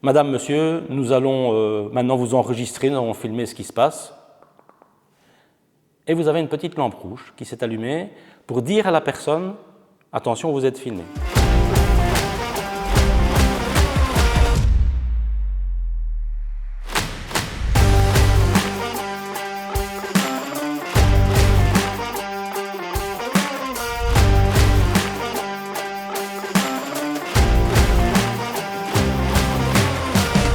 Madame, monsieur, nous allons maintenant vous enregistrer, nous allons filmer ce qui se passe. Et vous avez une petite lampe rouge qui s'est allumée pour dire à la personne « Attention, vous êtes filmé ».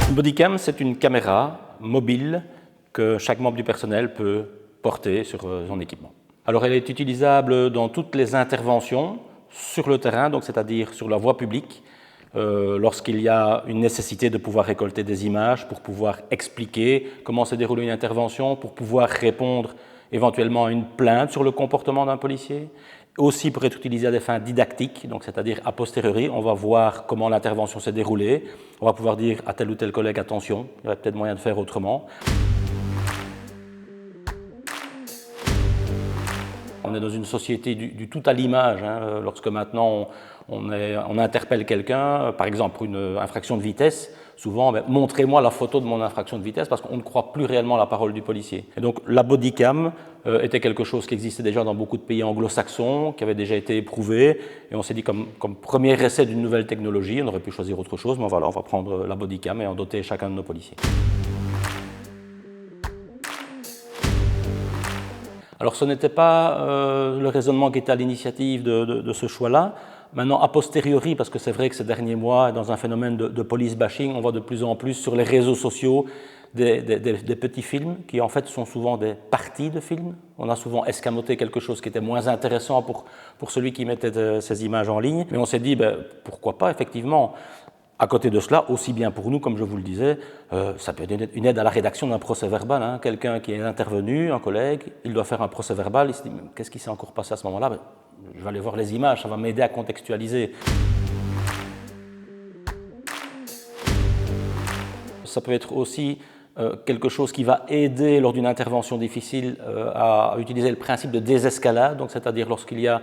Une bodycam, c'est une caméra mobile que chaque membre du personnel peut porter sur son équipement. Alors elle est utilisable dans toutes les interventions sur le terrain, donc c'est-à-dire sur la voie publique, lorsqu'il y a une nécessité de pouvoir récolter des images pour pouvoir expliquer comment s'est déroulée une intervention, pour pouvoir répondre éventuellement à une plainte sur le comportement d'un policier. Aussi pour être utilisé à des fins didactiques, donc c'est-à-dire a posteriori, on va voir comment l'intervention s'est déroulée, on va pouvoir dire à tel ou tel collègue attention, il y aurait peut-être moyen de faire autrement. On est dans une société du tout à l'image, hein, lorsque maintenant on interpelle quelqu'un, par exemple pour une infraction de vitesse, souvent montrez-moi la photo de mon infraction de vitesse parce qu'on ne croit plus réellement la parole du policier. Et donc la bodycam était quelque chose qui existait déjà dans beaucoup de pays anglo-saxons, qui avait déjà été éprouvé, et on s'est dit comme premier essai d'une nouvelle technologie, on aurait pu choisir autre chose, mais voilà, on va prendre la bodycam et en doter chacun de nos policiers. Alors ce n'était pas le raisonnement qui était à l'initiative de ce choix-là. Maintenant, a posteriori, parce que c'est vrai que ces derniers mois, dans un phénomène de police bashing, on voit de plus en plus sur les réseaux sociaux des petits films qui en fait sont souvent des parties de films. On a souvent escamoté quelque chose qui était moins intéressant pour celui qui mettait ces images en ligne. Mais on s'est dit, pourquoi pas, effectivement. À côté de cela, aussi bien pour nous, comme je vous le disais, ça peut être une aide à la rédaction d'un procès verbal. Hein. Quelqu'un qui est intervenu, un collègue, il doit faire un procès verbal, il se dit « qu'est-ce qui s'est encore passé à ce moment-là » Je vais aller voir les images, ça va m'aider à contextualiser. Ça peut être aussi quelque chose qui va aider lors d'une intervention difficile à utiliser le principe de désescalade, donc c'est-à-dire lorsqu'il y a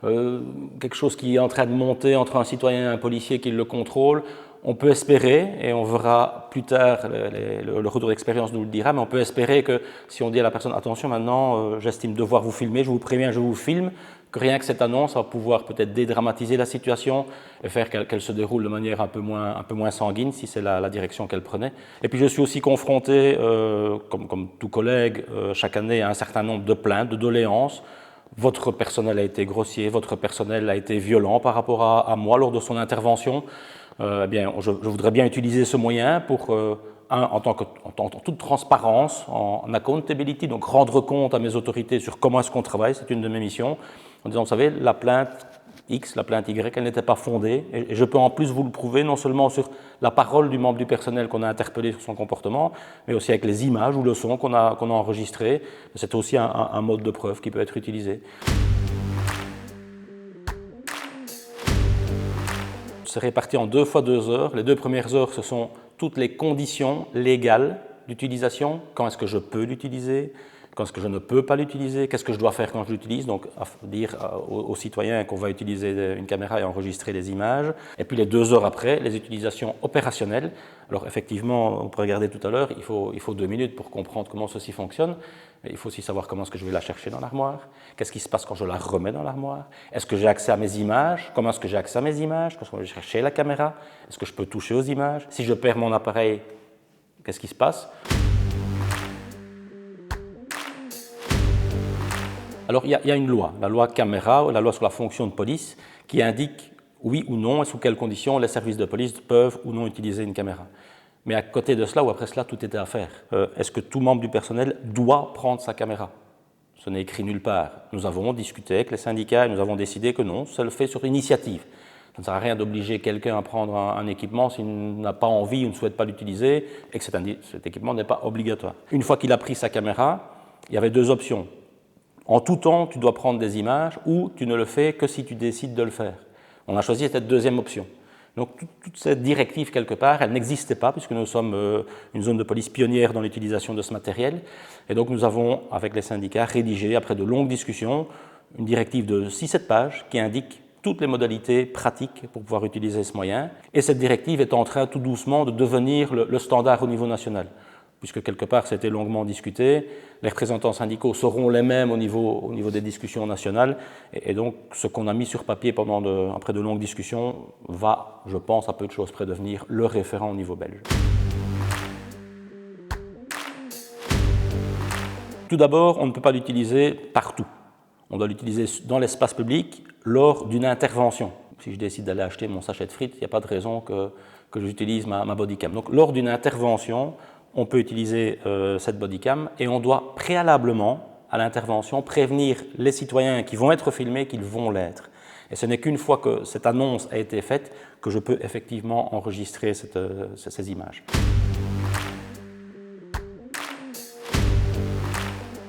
quelque chose qui est en train de monter entre un citoyen et un policier qui le contrôle, on peut espérer, et on verra plus tard, le retour d'expérience nous le dira, mais on peut espérer que si on dit à la personne « attention maintenant, j'estime devoir vous filmer, je vous préviens, je vous filme », que rien que cette annonce va pouvoir peut-être dédramatiser la situation et faire qu'elle se déroule de manière un peu moins sanguine, si c'est la direction qu'elle prenait. Et puis je suis aussi confronté, comme tout collègue, chaque année à un certain nombre de plaintes, de doléances. Votre personnel a été grossier, votre personnel a été violent par rapport à moi lors de son intervention. Eh bien, je voudrais bien utiliser ce moyen pour, en toute transparence, en accountability, donc rendre compte à mes autorités sur comment est-ce qu'on travaille, c'est une de mes missions, en disant, vous savez, la plainte X, la plainte Y, elle n'était pas fondée, et je peux en plus vous le prouver, non seulement sur la parole du membre du personnel qu'on a interpellé sur son comportement, mais aussi avec les images ou le son qu'on a enregistré. C'est aussi un mode de preuve qui peut être utilisé. C'est réparti en 2 fois 2 heures. Les 2 premières heures, ce sont toutes les conditions légales d'utilisation. Quand est-ce que je peux l'utiliser? Quand est-ce que je ne peux pas l'utiliser? Qu'est-ce que je dois faire quand je l'utilise? Donc, dire aux citoyens qu'on va utiliser une caméra et enregistrer les images. Et puis, les 2 heures après, les utilisations opérationnelles. Alors, effectivement, on peut regarder tout à l'heure, il faut 2 minutes pour comprendre comment ceci fonctionne. Mais il faut aussi savoir comment est-ce que je vais la chercher dans l'armoire. Qu'est-ce qui se passe quand je la remets dans l'armoire? Est-ce que j'ai accès à mes images? Comment est-ce que j'ai accès à mes images? Quand je vais chercher la caméra? Est-ce que je peux toucher aux images? Si je perds mon appareil, qu'est-ce qui se passe? Alors, il y a une loi, la loi caméra, la loi sur la fonction de police, qui indique oui ou non et sous quelles conditions les services de police peuvent ou non utiliser une caméra. Mais à côté de cela ou après cela, tout était à faire. Est-ce que tout membre du personnel doit prendre sa caméra? Ce n'est écrit nulle part. Nous avons discuté avec les syndicats et nous avons décidé que non, ça le fait sur initiative. Ça ne sert à rien d'obliger quelqu'un à prendre un équipement s'il n'a pas envie ou ne souhaite pas l'utiliser et que cet équipement n'est pas obligatoire. Une fois qu'il a pris sa caméra, il y avait 2 options. En tout temps, tu dois prendre des images ou tu ne le fais que si tu décides de le faire. On a choisi cette 2e option. Donc toute cette directive, quelque part, elle n'existait pas puisque nous sommes une zone de police pionnière dans l'utilisation de ce matériel. Et donc nous avons, avec les syndicats, rédigé, après de longues discussions, une directive de 6-7 pages qui indique toutes les modalités pratiques pour pouvoir utiliser ce moyen. Et cette directive est en train tout doucement de devenir le standard au niveau national, puisque quelque part ça a été longuement discuté. Les représentants syndicaux seront les mêmes au niveau des discussions nationales, et donc ce qu'on a mis sur papier après de longues discussions va, je pense, à peu de choses près devenir le référent au niveau belge. Tout d'abord, on ne peut pas l'utiliser partout. On doit l'utiliser dans l'espace public lors d'une intervention. Si je décide d'aller acheter mon sachet de frites, il n'y a pas de raison que j'utilise ma bodycam. Donc lors d'une intervention, on peut utiliser cette bodycam et on doit préalablement à l'intervention prévenir les citoyens qui vont être filmés qu'ils vont l'être. Et ce n'est qu'une fois que cette annonce a été faite que je peux effectivement enregistrer ces images.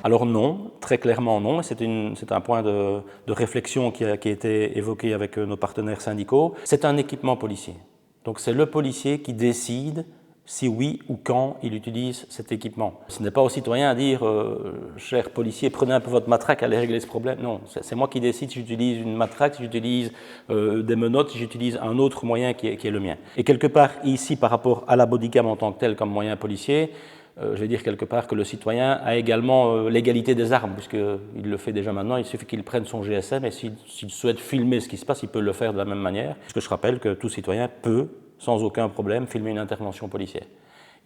Alors non, très clairement non, et c'est un point de réflexion qui a été évoqué avec nos partenaires syndicaux. C'est un équipement policier. Donc c'est le policier qui décide si oui ou quand il utilise cet équipement. Ce n'est pas au citoyen à dire « cher policier, prenez un peu votre matraque, allez régler ce problème ». Non, c'est moi qui décide si j'utilise une matraque, si j'utilise des menottes, si j'utilise un autre moyen qui est le mien. Et quelque part ici, par rapport à la bodycam en tant que telle comme moyen policier, je vais dire quelque part que le citoyen a également l'égalité des armes, puisqu'il le fait déjà maintenant, il suffit qu'il prenne son GSM et s'il souhaite filmer ce qui se passe, il peut le faire de la même manière. Puisque je rappelle que tout citoyen peut, sans aucun problème, filmer une intervention policière.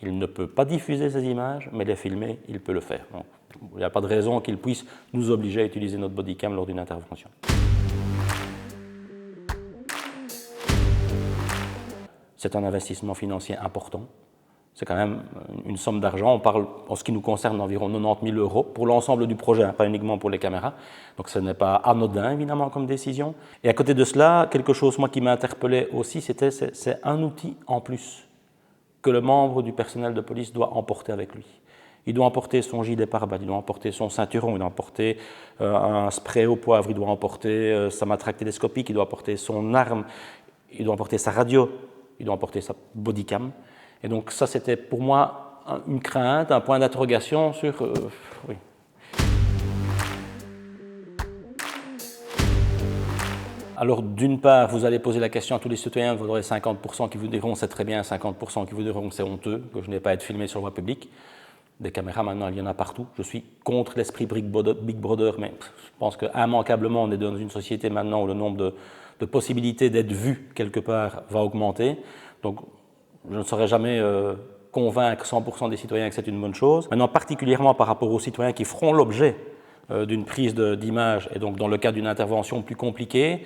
Il ne peut pas diffuser ces images, mais les filmer, il peut le faire. Donc, il n'y a pas de raison qu'il puisse nous obliger à utiliser notre bodycam lors d'une intervention. C'est un investissement financier important. C'est quand même une somme d'argent. On parle, en ce qui nous concerne, d'environ 90 000 € pour l'ensemble du projet, pas uniquement pour les caméras. Donc ce n'est pas anodin, évidemment, comme décision. Et à côté de cela, quelque chose moi, qui m'a interpellé aussi, c'est un outil en plus que le membre du personnel de police doit emporter avec lui. Il doit emporter son gilet pare-balles, il doit emporter son ceinturon, il doit emporter un spray au poivre, il doit emporter sa matraque télescopique, il doit emporter son arme, il doit emporter sa radio, il doit emporter sa bodycam. Et donc ça, c'était pour moi une crainte, un point d'interrogation sur... oui. Alors d'une part, vous allez poser la question à tous les citoyens, vous aurez 50% qui vous diront c'est très bien, 50% qui vous diront que c'est honteux, que je n'ai pas à être filmé sur la voie publique. Des caméras, maintenant, il y en a partout. Je suis contre l'esprit Big Brother, mais je pense qu'immanquablement, on est dans une société maintenant où le nombre de possibilités d'être vu quelque part va augmenter. Donc, je ne saurais jamais convaincre 100% des citoyens que c'est une bonne chose. Maintenant, particulièrement par rapport aux citoyens qui feront l'objet d'une prise d'image, et donc dans le cas d'une intervention plus compliquée,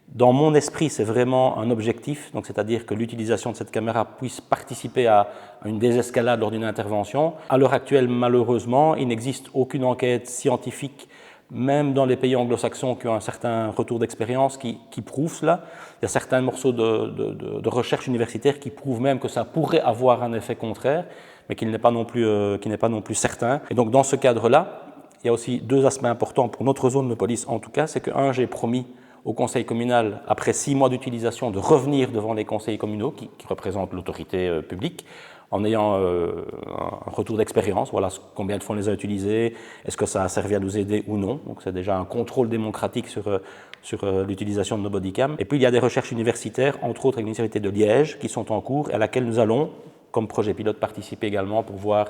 dans mon esprit, c'est vraiment un objectif, donc c'est-à-dire que l'utilisation de cette caméra puisse participer à une désescalade lors d'une intervention. À l'heure actuelle, malheureusement, il n'existe aucune enquête scientifique, même dans les pays anglo-saxons qui ont un certain retour d'expérience qui prouve cela. Il y a certains morceaux de recherche universitaire qui prouvent même que ça pourrait avoir un effet contraire, mais qui n'est pas non plus certain. Et donc dans ce cadre-là, il y a aussi deux aspects importants pour notre zone de police en tout cas, c'est que j'ai promis au conseil communal, après 6 mois d'utilisation, de revenir devant les conseils communaux qui représentent l'autorité publique, en ayant un retour d'expérience, voilà combien de fois on les a utilisés, est-ce que ça a servi à nous aider ou non. Donc c'est déjà un contrôle démocratique sur l'utilisation de nos bodycams. Et puis il y a des recherches universitaires, entre autres avec l'Université de Liège, qui sont en cours et à laquelle nous allons, comme projet pilote, participer également pour voir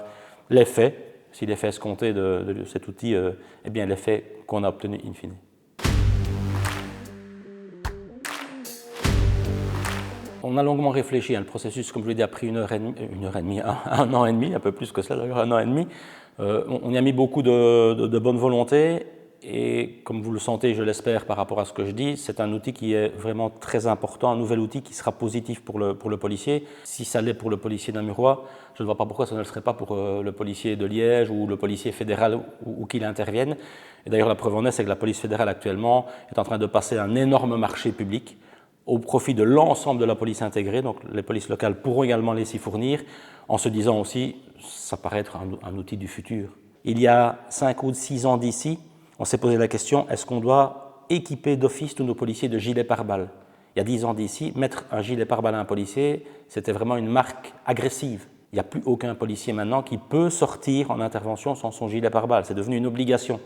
l'effet, si l'effet escompté de cet outil est bien l'effet qu'on a obtenu in fine. On a longuement réfléchi, le processus, comme je l'ai dit, a pris 1 heure et demie, un an et demi, un peu plus que cela d'ailleurs, 1 an et demi. On y a mis beaucoup de bonne volonté et comme vous le sentez, je l'espère par rapport à ce que je dis, c'est un outil qui est vraiment très important, un nouvel outil qui sera positif pour le policier. Si ça l'est pour le policier d'Namurois, je ne vois pas pourquoi ça ne le serait pas pour le policier de Liège ou le policier fédéral où qu'il intervienne. Et d'ailleurs la preuve en est, c'est que la police fédérale actuellement est en train de passer un énorme marché public au profit de l'ensemble de la police intégrée, donc les polices locales pourront également les s'y fournir, en se disant aussi, ça paraît être un outil du futur. Il y a 5 ou 6 ans d'ici, on s'est posé la question, est-ce qu'on doit équiper d'office tous nos policiers de gilets pare-balles? Il y a 10 ans d'ici, mettre un gilet pare-balles à un policier, c'était vraiment une marque agressive. Il n'y a plus aucun policier maintenant qui peut sortir en intervention sans son gilet pare-balles, c'est devenu une obligation.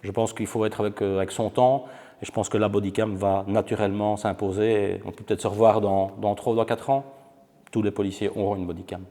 Je pense qu'il faut être avec son temps. Et je pense que la bodycam va naturellement s'imposer. On peut peut-être se revoir dans 3 ou dans 4 ans. Tous les policiers auront une bodycam.